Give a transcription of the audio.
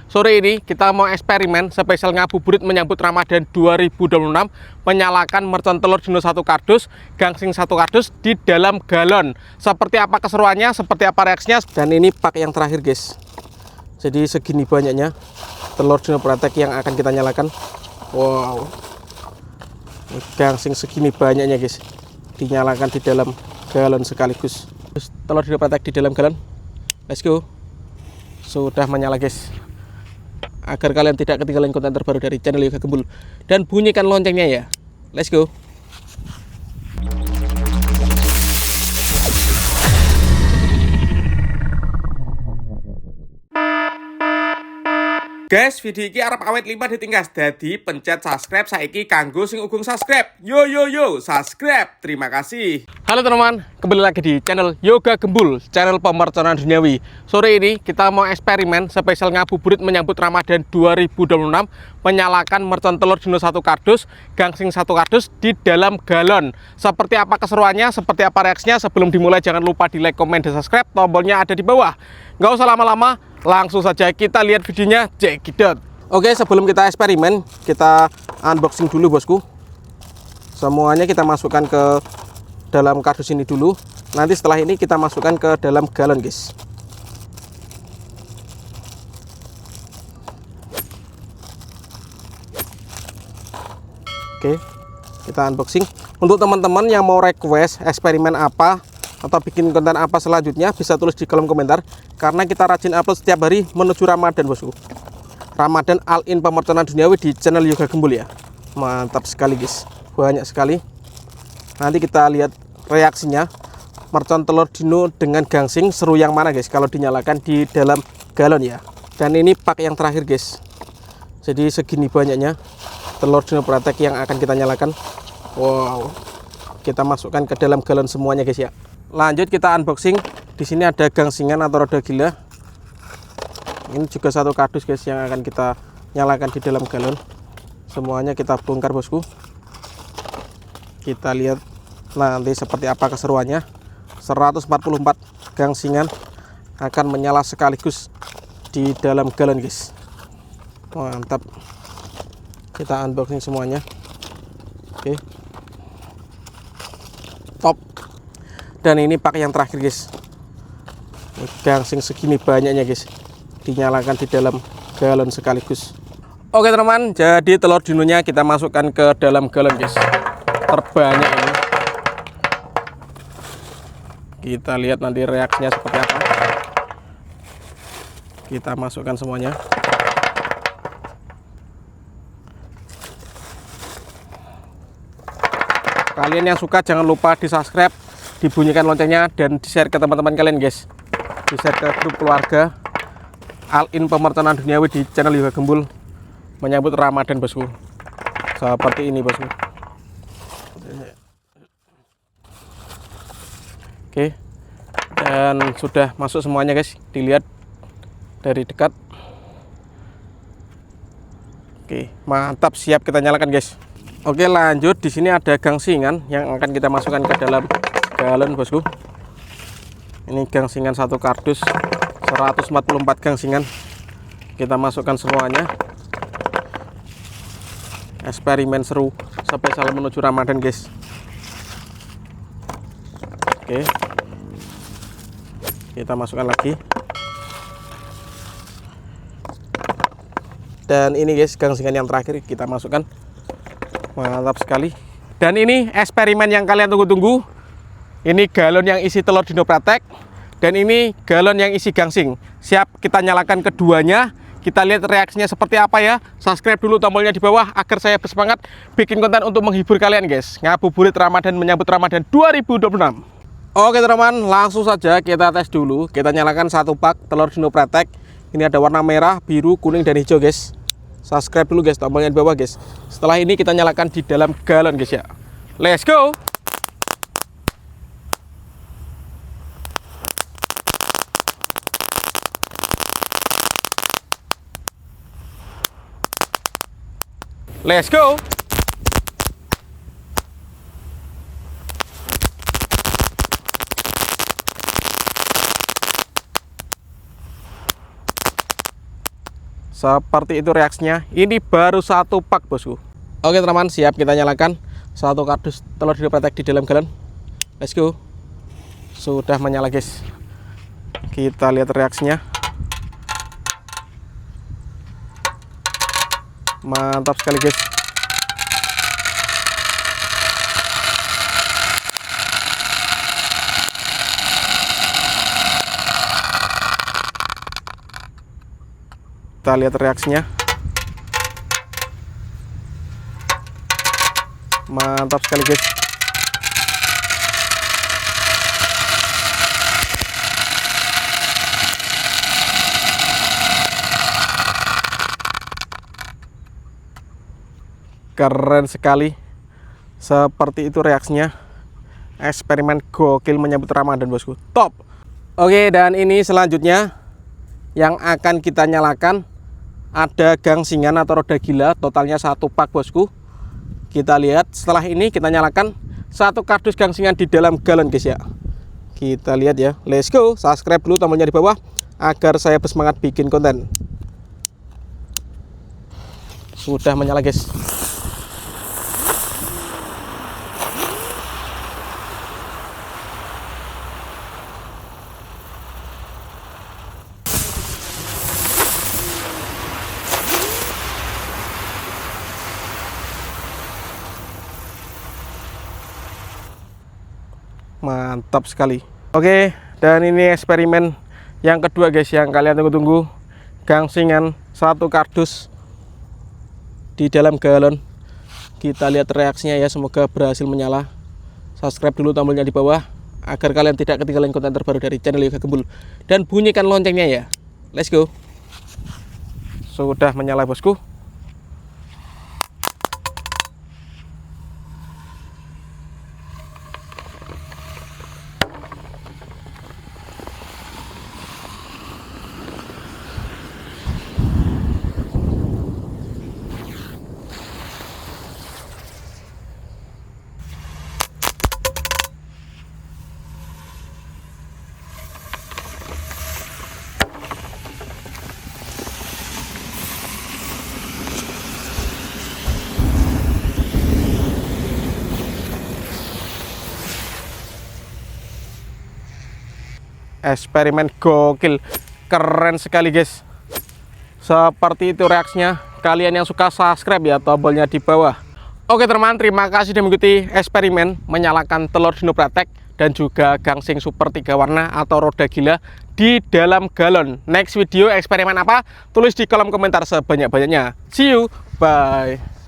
Sore ini kita mau eksperimen spesial ngabuburit menyambut Ramadan 2026, menyalakan mercon telur dino 1 kardus, gangsing 1 kardus di dalam galon. Seperti apa keseruannya, seperti apa reaksinya, dan ini pak yang terakhir guys. Jadi segini banyaknya telur dino pratek yang akan kita nyalakan. Wow, ini gangsing segini banyaknya guys, dinyalakan di dalam galon sekaligus. Terus telur dino pratek di dalam galon. Let's go. Sudah menyala guys. Agar kalian tidak ketinggalan konten terbaru dari channel Yoga Gembul, dan bunyikan loncengnya ya. Let's go. Guys, video ini arep awet 5 ditingkas, jadi pencet subscribe saiki kanggo sing ugung subscribe. Yo subscribe. Terima kasih. Halo teman-teman, kembali lagi di channel Yoga Gembul, channel pemerconan duniawi. Sore ini kita mau eksperimen spesial ngabuburit menyambut Ramadan 2026, menyalakan mercon telur dino 1 kardus, gangsing 1 kardus di dalam galon. Seperti apa keseruannya, seperti apa reaksinya, sebelum dimulai jangan lupa di like, komen, dan subscribe. Tombolnya ada di bawah. Nggak usah lama-lama, langsung saja kita lihat videonya. Check it out. Oke, sebelum kita eksperimen, kita unboxing dulu bosku. Semuanya kita masukkan ke dalam kardus ini dulu. Nanti setelah ini kita masukkan ke dalam galon guys. Oke, kita unboxing. Untuk teman-teman yang mau request eksperimen apa atau bikin konten apa selanjutnya, bisa tulis di kolom komentar, karena kita rajin upload setiap hari menuju Ramadan bosku. Ramadan all in pemerconan duniawi di channel Yoga Gembul ya. Mantap sekali guys, banyak sekali. Nanti kita lihat reaksinya mercon telur dino dengan gangsing seru yang mana guys kalau dinyalakan di dalam galon ya. Dan ini pak yang terakhir guys. Jadi segini banyaknya telur dino pratek yang akan kita nyalakan. Wow, kita masukkan ke dalam galon semuanya guys ya. Lanjut kita unboxing. Di sini ada gangsingan atau roda gila. Ini juga 1 kardus guys yang akan kita nyalakan di dalam galon. Semuanya kita bongkar bosku. Kita lihat nanti seperti apa keseruannya. 144 gangsingan akan menyala sekaligus di dalam galon guys. Mantap. Kita unboxing semuanya. Oke. Top. Dan ini pak yang terakhir guys. Gangsing segini banyaknya guys, dinyalakan di dalam galon sekaligus. Oke teman-teman, jadi telur dinonya kita masukkan ke dalam galon guys, terbanyak ini. Kita lihat nanti reaksinya seperti apa. Kita masukkan semuanya. Kalian yang suka jangan lupa di subscribe, dibunyikan loncengnya, dan di share ke teman-teman kalian guys. Di share ke grup keluarga all in pemerconan duniawi di channel Yoga Gembul menyambut Ramadan bosku. Seperti ini bosku. Oke, dan sudah masuk semuanya guys, dilihat dari dekat. Oke, mantap, siap kita nyalakan guys. Oke, lanjut. Di sini ada gangsingan yang akan kita masukkan ke dalam galon bosku. Ini gangsingan 1 kardus, 144 gangsingan. Kita masukkan semuanya. Eksperimen seru spesial menuju Ramadan guys. Oke, kita masukkan lagi. Dan ini guys gangsingan yang terakhir kita masukkan. Mantap sekali. Dan ini eksperimen yang kalian tunggu-tunggu. Ini galon yang isi telur dino pratek, dan ini galon yang isi gangsing. Siap kita nyalakan keduanya. Kita lihat reaksinya seperti apa ya. Subscribe dulu tombolnya di bawah agar saya bersemangat bikin konten untuk menghibur kalian guys. Ngabuburit Ramadan menyambut Ramadan 2026. Oke teman-teman, langsung saja kita tes dulu. Kita nyalakan 1 pak telur dino pratek. Ini ada warna merah, biru, kuning, dan hijau guys. Subscribe dulu guys, tombolnya di bawah guys. Setelah ini kita nyalakan di dalam galon guys ya. Let's go. Let's go. Seperti itu reaksinya. Ini baru 1 pak bosku. Oke teman-teman, siap kita nyalakan 1 kardus telur dinopratek di dalam galon. Let's go. Sudah menyala guys. Kita lihat reaksinya. Mantap sekali guys. Kita lihat reaksinya. Mantap sekali guys. Keren sekali. Seperti itu reaksinya. Eksperimen gokil menyambut Ramadan bosku. Top. Oke, dan ini selanjutnya yang akan kita nyalakan ada gangsingan atau roda gila, totalnya 1 pak bosku. Kita lihat setelah ini kita nyalakan 1 kardus gangsingan di dalam galon guys ya. Kita lihat ya. Let's go. Subscribe dulu tombolnya di bawah agar saya bersemangat bikin konten. Sudah menyala guys. Mantap sekali. Oke, dan ini eksperimen yang kedua guys yang kalian tunggu-tunggu. Gangsingan 1 kardus di dalam galon. Kita lihat reaksinya ya, semoga berhasil menyala. Subscribe dulu tombolnya di bawah agar kalian tidak ketinggalan konten terbaru dari channel Yoga Gembul, dan bunyikan loncengnya ya. Let's go. Sudah menyala bosku. Eksperimen gokil, keren sekali guys. Seperti itu reaksinya. Kalian yang suka subscribe ya, tombolnya di bawah. Oke teman-teman, terima kasih sudah mengikuti eksperimen menyalakan telur dinopratek dan juga gangsing super 3 warna atau roda gila di dalam galon. Next video eksperimen apa? Tulis di kolom komentar sebanyak-banyaknya. See you, bye.